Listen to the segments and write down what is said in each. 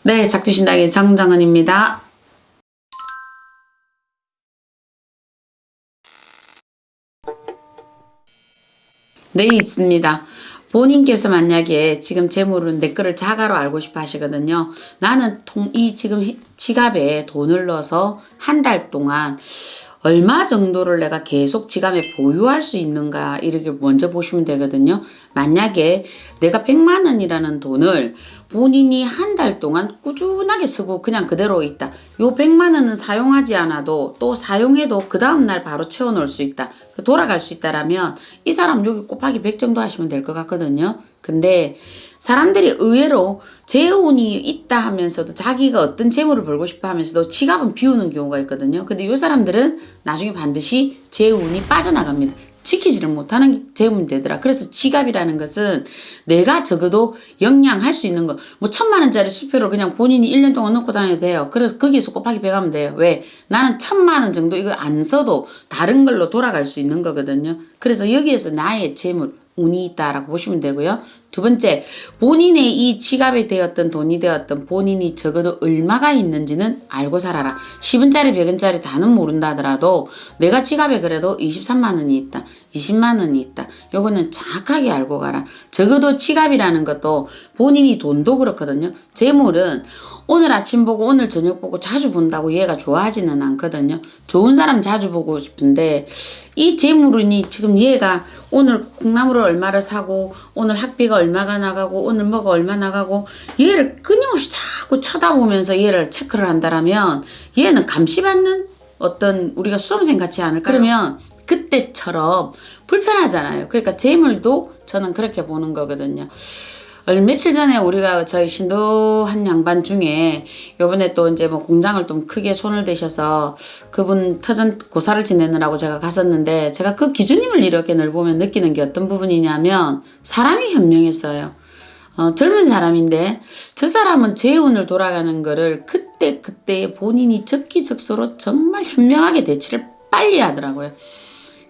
네, 작두신당의 정정은입니다. 네, 있습니다. 본인께서 만약에 지금 재물은 내 거를 자가로 알고 싶어 하시거든요. 나는 지금 지갑에 돈을 넣어서 한 달 동안 얼마 정도를 내가 계속 지갑에 보유할 수 있는가, 이렇게 먼저 보시면 되거든요. 만약에 내가 100만 원이라는 돈을 본인이 한 달 동안 꾸준하게 쓰고 그냥 그대로 있다. 요 100만 원은 사용하지 않아도 또 사용해도 그 다음날 바로 채워놓을 수 있다. 돌아갈 수 있다라면 이 사람 여기 곱하기 100 정도 하시면 될 것 같거든요. 근데 사람들이 의외로 재운이 있다 하면서도 자기가 어떤 재물을 벌고 싶어 하면서도 지갑은 비우는 경우가 있거든요. 근데 이 사람들은 나중에 반드시 재운이 빠져나갑니다. 지키지를 못하는 재운이 되더라. 그래서 지갑이라는 것은 내가 적어도 영양할 수 있는 거, 뭐 1000만 원짜리 수표를 그냥 본인이 1년 동안 넣고 다녀도 돼요. 그래서 거기서 곱하기 100 하면 돼요. 왜? 나는 1000만 원 정도 이걸 안 써도 다른 걸로 돌아갈 수 있는 거거든요. 그래서 여기에서 나의 재물, 운이 있다라고 보시면 되고요. 두 번째, 본인의 이 지갑이 되었던 돈이 되었던 본인이 적어도 얼마가 있는지는 알고 살아라. 10원짜리 100원짜리 다는 모른다 하더라도 내가 지갑에 그래도 23만 원이 있다, 20만 원이 있다, 요거는 정확하게 알고 가라. 적어도 지갑이라는 것도 본인이 돈도 그렇거든요. 재물은 오늘 아침 보고 오늘 저녁 보고 자주 본다고 얘가 좋아하지는 않거든요. 좋은 사람 자주 보고 싶은데 이 재물운이 지금 얘가 오늘 콩나물을 얼마를 사고 오늘 학비가 얼마가 나가고 오늘 뭐가 얼마 나가고 얘를 끊임없이 자꾸 쳐다보면서 얘를 체크를 한다라면 얘는 감시받는 어떤 우리가 수험생 같지 않을까? 그러면 그때처럼 불편하잖아요. 그러니까 재물도 저는 그렇게 보는 거거든요. 며칠 전에 우리가 저희 신도한 양반 중에 요번에 또 이제 뭐 공장을 좀 크게 손을 대셔서 그분 터전 고사를 지내느라고 제가 갔었는데 제가 그 기주님을 이렇게 늘 보면 느끼는 게 어떤 부분이냐면 사람이 현명했어요. 젊은 사람인데 저 사람은 재운을 돌아가는 거를 그때 본인이 적기적소로 정말 현명하게 대치를 빨리 하더라고요.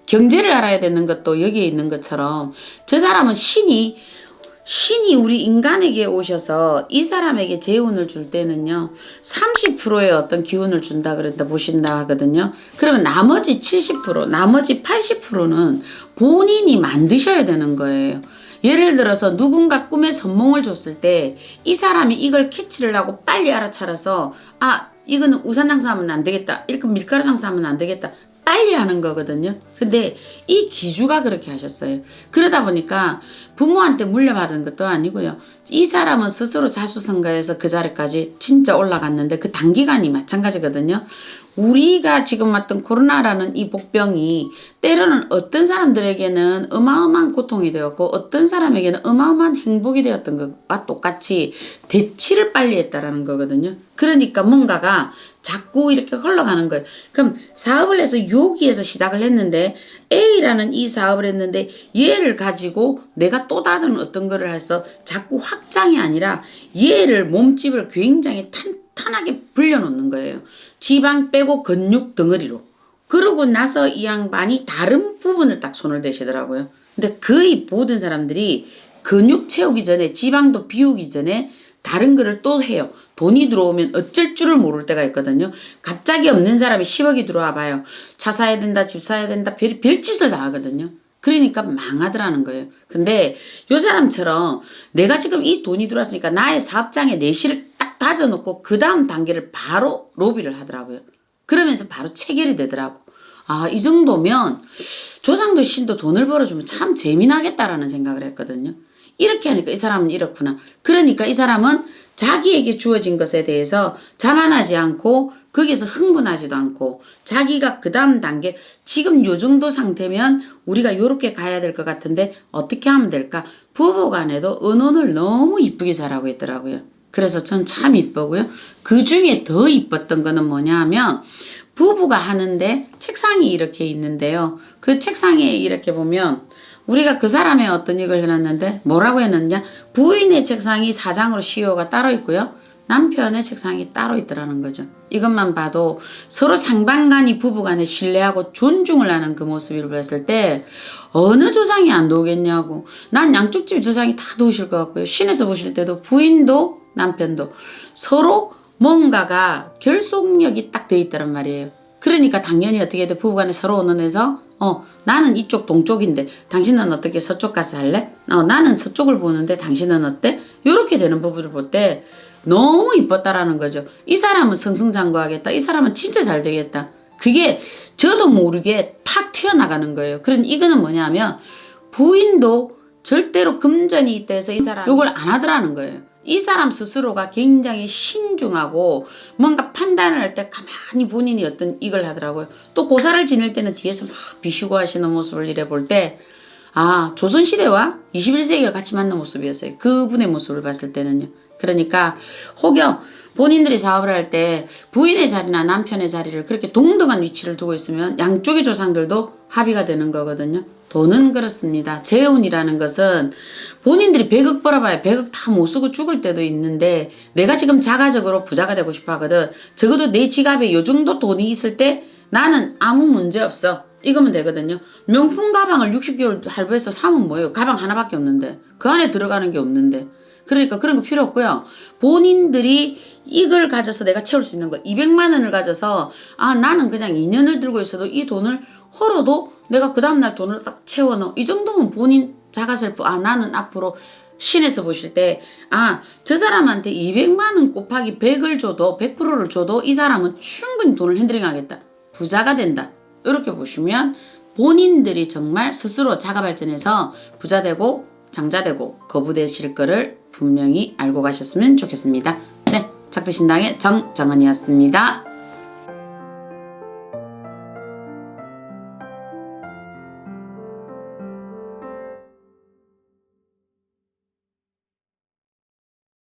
경제를 알아야 되는 것도 여기에 있는 것처럼 저 사람은 신이 우리 인간에게 오셔서 이 사람에게 재운을 줄 때는요 30%의 어떤 기운을 준다 그랬다 보신다 하거든요. 그러면 나머지 70%, 나머지 80%는 본인이 만드셔야 되는 거예요. 예를 들어서 누군가 꿈에 선몽을 줬을 때 이 사람이 이걸 캐치를 하고 빨리 알아차려서 이거는 우산 장사하면 안 되겠다, 이렇게 밀가루 장사하면 안 되겠다, 빨리 하는 거거든요. 근데 이 기주가 그렇게 하셨어요. 그러다 보니까 부모한테 물려받은 것도 아니고요. 이 사람은 스스로 자수성가해서 그 자리까지 진짜 올라갔는데 그 단기간이 마찬가지거든요. 우리가 지금 맞던 코로나라는 이 복병이 때로는 어떤 사람들에게는 어마어마한 고통이 되었고 어떤 사람에게는 어마어마한 행복이 되었던 것과 똑같이 대치를 빨리 했다라는 거거든요. 그러니까 뭔가가 자꾸 이렇게 흘러가는 거예요. 그럼 사업을 해서 여기에서 시작을 했는데 A라는 이 사업을 했는데 얘를 가지고 내가 또 다른 어떤 거를 해서 자꾸 확장이 아니라 얘를 몸집을 굉장히 탄탄하게 불려놓는 거예요. 지방 빼고 근육 덩어리로. 그러고 나서 이 양반이 다른 부분을 딱 손을 대시더라고요. 근데 거의 모든 사람들이 근육 채우기 전에 지방도 비우기 전에 다른 거를 또 해요. 돈이 들어오면 어쩔 줄을 모를 때가 있거든요. 갑자기 없는 사람이 10억이 들어와 봐요. 차 사야 된다, 집 사야 된다, 별짓을 다 하거든요. 그러니까 망하더라는 거예요. 근데 요 사람처럼 내가 지금 이 돈이 들어왔으니까 나의 사업장에 내실을 딱 다져놓고 그 다음 단계를 바로 로비를 하더라고요. 그러면서 바로 체결이 되더라고. 이 정도면 조상도 신도 돈을 벌어주면 참 재미나겠다라는 생각을 했거든요. 이렇게 하니까 이 사람은 이렇구나. 그러니까 이 사람은 자기에게 주어진 것에 대해서 자만하지 않고 거기서 흥분하지도 않고 자기가 그 다음 단계 지금 요 정도 상태면 우리가 요렇게 가야 될 것 같은데 어떻게 하면 될까? 부부간에도 의논을 너무 이쁘게 잘하고 있더라고요. 그래서 전 참 이쁘고요. 그 중에 더 이뻤던 거는 뭐냐 하면 부부가 하는데 책상이 이렇게 있는데요. 그 책상에 이렇게 보면 우리가 그 사람의 어떤 이걸 해놨는데 뭐라고 해놨냐? 부인의 책상이 사장으로 시효가 따로 있고요. 남편의 책상이 따로 있더라는 거죠. 이것만 봐도 서로 상반간이 부부간에 신뢰하고 존중을 하는 그 모습을 봤을 때 어느 조상이 안 도우겠냐고. 난 양쪽 집 조상이 다 도우실 것 같고요. 신에서 보실 때도 부인도 남편도 서로 뭔가가 결속력이 딱 돼 있다란 말이에요. 그러니까 당연히 어떻게 돼? 부부간에 서로 의논해서 나는 이쪽 동쪽인데 당신은 어떻게 서쪽 가서 할래? 나는 서쪽을 보는데 당신은 어때? 이렇게 되는 부부를 볼 때 너무 이뻤다라는 거죠. 이 사람은 승승장구하겠다. 이 사람은 진짜 잘 되겠다. 그게 저도 모르게 탁 튀어나가는 거예요. 그래서 이거는 뭐냐면 부인도 절대로 금전이 있다 해서 이 사람 요걸 안 하더라는 거예요. 이 사람 스스로가 굉장히 신중하고 뭔가 판단을 할 때 가만히 본인이 어떤 이걸 하더라고요. 또 고사를 지낼 때는 뒤에서 막 비시고 하시는 모습을 이래 볼 때 조선시대와 21세기가 같이 맞는 모습이었어요. 그분의 모습을 봤을 때는요. 그러니까 혹여 본인들이 사업을 할 때 부인의 자리나 남편의 자리를 그렇게 동등한 위치를 두고 있으면 양쪽의 조상들도 합의가 되는 거거든요. 돈은 그렇습니다. 재운이라는 것은 본인들이 100억 벌어봐야 100억 다 못 쓰고 죽을 때도 있는데 내가 지금 자가적으로 부자가 되고 싶어 하거든. 적어도 내 지갑에 요 정도 돈이 있을 때 나는 아무 문제 없어. 이거면 되거든요. 명품 가방을 60개월 할부해서 사면 뭐예요? 가방 하나밖에 없는데. 그 안에 들어가는 게 없는데. 그러니까 그런 거 필요 없고요. 본인들이 이걸 가져서 내가 채울 수 있는 거. 200만 원을 가져서 나는 그냥 2년을 들고 있어도 이 돈을 헐어도 내가 그 다음날 돈을 딱 채워넣어. 이 정도면 본인 자가sel프 나는 앞으로 신에서 보실 때 저 사람한테 200만 원 곱하기 100을 줘도 100%를 줘도 이 사람은 충분히 돈을 핸들링하겠다. 부자가 된다. 이렇게 보시면 본인들이 정말 스스로 자가 발전해서 부자 되고 장자 되고 거부되실 거를 분명히 알고 가셨으면 좋겠습니다. 네, 작두신당의 정정은이었습니다.